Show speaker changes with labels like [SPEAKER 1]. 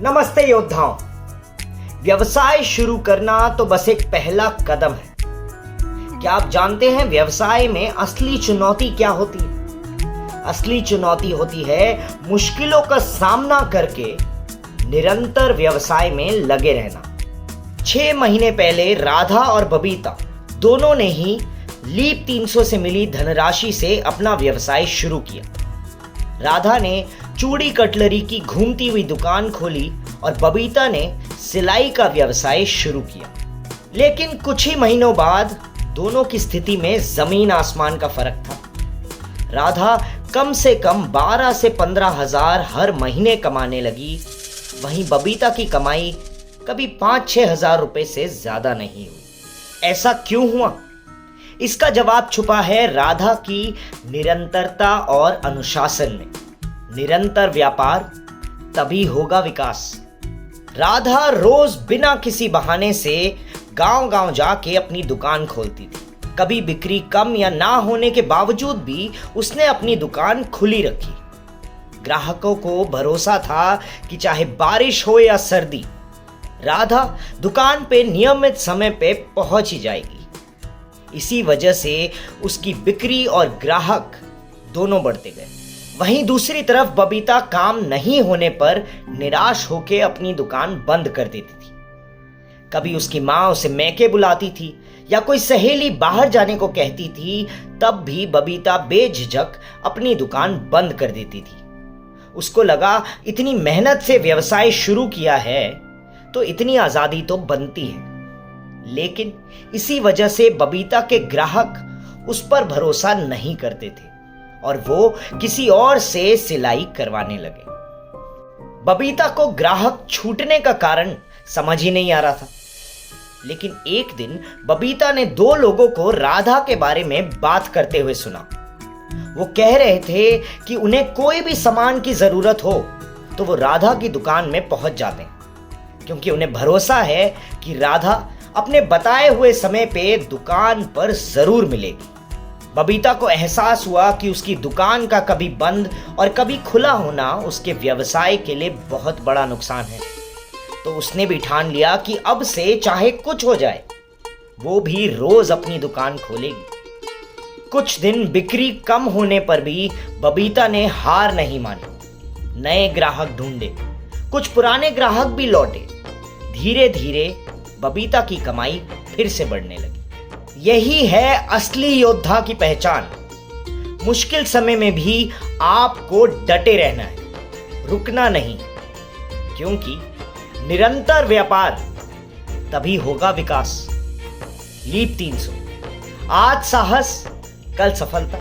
[SPEAKER 1] नमस्ते योद्धाओं। व्यवसाय शुरू करना तो बस एक पहला कदम है। क्या आप जानते हैं व्यवसाय में असली चुनौती क्या होती है? असली चुनौती होती है मुश्किलों का सामना करके निरंतर व्यवसाय में लगे रहना। 6 महीने पहले राधा और बबीता दोनों ने ही लीप 300 से मिली धनराशि से अपना व्यवसाय शुरू किया। राधा ने चूड़ी कटलरी की घूमती हुई दुकान खोली और बबीता ने सिलाई का व्यवसाय शुरू किया। लेकिन कुछ ही महीनों बाद दोनों की स्थिति में जमीन आसमान का फर्क था। राधा कम से कम 12 से 15 हजार हर महीने कमाने लगी, वहीं बबीता की कमाई कभी 5-6 हजार रुपए से ज्यादा नहीं हुई। ऐसा क्यों हुआ? इसका जवाब छुपा है राधा की निरंतरता और अनुशासन में। निरंतर व्यापार तभी होगा विकास। राधा रोज बिना किसी बहाने से गांव-गांव जाके अपनी दुकान खोलती थी। कभी बिक्री कम या ना होने के बावजूद भी उसने अपनी दुकान खुली रखी। ग्राहकों को भरोसा था कि चाहे बारिश हो या सर्दी, राधा दुकान पे नियमित समय पे पहुंच ही जाएगी। इसी वजह से उसकी बिक्री और ग्राहक दोनों बढ़ते गए। वहीं दूसरी तरफ बबीता काम नहीं होने पर निराश होकर अपनी दुकान बंद कर देती थी। कभी उसकी मां उसे मैके बुलाती थी या कोई सहेली बाहर जाने को कहती थी, तब भी बबीता बेझिझक अपनी दुकान बंद कर देती थी। उसको लगा इतनी मेहनत से व्यवसाय शुरू किया है तो इतनी आजादी तो बनती है। लेकिन इसी वजह से बबीता के ग्राहक उस पर भरोसा नहीं करते थे और वो किसी और से सिलाई करवाने लगे। बबीता को ग्राहक छूटने का कारण समझ ही नहीं आ रहा था। लेकिन एक दिन बबीता ने 2 लोगों को राधा के बारे में बात करते हुए सुना। वो कह रहे थे कि उन्हें कोई भी सामान की जरूरत हो तो वो राधा की दुकान में पहुंच जाते हैं, क्योंकि उन्हें भरोसा है कि राधा अपने बताए हुए समय पे दुकान पर जरूर मिलेगी। बबीता को एहसास हुआ कि उसकी दुकान का कभी बंद और कभी खुला होना उसके व्यवसाय के लिए बहुत बड़ा नुकसान है। तो उसने भी ठान लिया कि अब से चाहे कुछ हो जाए वो भी रोज अपनी दुकान खोलेगी। कुछ दिन बिक्री कम होने पर भी बबीता ने हार नहीं मानी। नए ग्राहक ढूंढे, कुछ पुराने ग्राहक भी लौटे। धीरे धीरे बबीता की कमाई फिर से बढ़ने लगी। यही है असली योद्धा की पहचान। मुश्किल समय में भी आपको डटे रहना है, रुकना नहीं, क्योंकि निरंतर व्यापार तभी होगा विकास। लीप 300, आज साहस, कल सफलता।